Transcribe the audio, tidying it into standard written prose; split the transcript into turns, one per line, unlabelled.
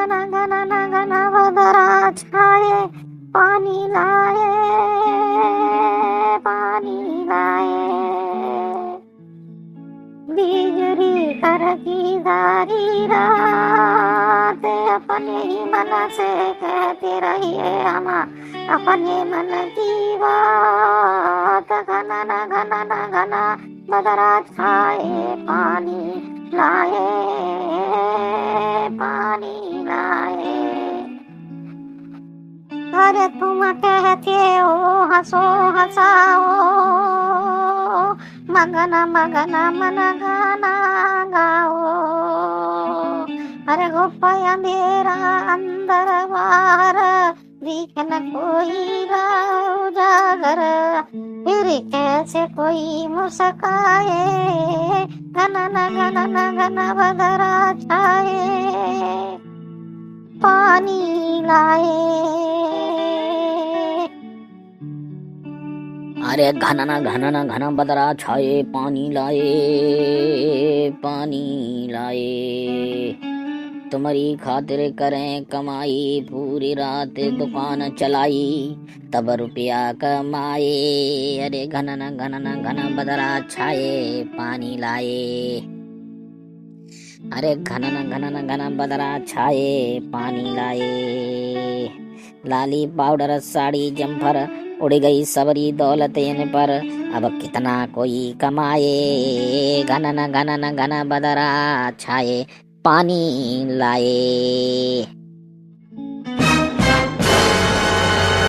घन बदरा छाए पानी लाए पानी लाए बिजली कड़की सारी रात अपने ही मन से कहते रहिए हम अपने मन की बात घन घन बदरा छाए पानी लाए पानी लाए। अरे तुम कहते हो हंसो हंसाओ मगन मगन मन गाना गाओ। अरे गोपाल अंधेरा अंदर बाहर दिख न कोई उजागर फिर कैसे कोई मुस्काए घन घन बदरा छाए पानी लाए।
अरे घन बदरा छाए पानी लाए पानी लाए। तुम्हारी खातिर करें कमाई पूरी रात दुकान चलाई तब रुपया कमाए। अरे घन बदरा छाए पानी लाए। अरे घन बदरा छाए पानी लाए। लाली पाउडर साड़ी जम्फर उड़ गई सबरी दौलत इन पर अब कितना कोई कमाए। घन बदरा छाए पानी लाए।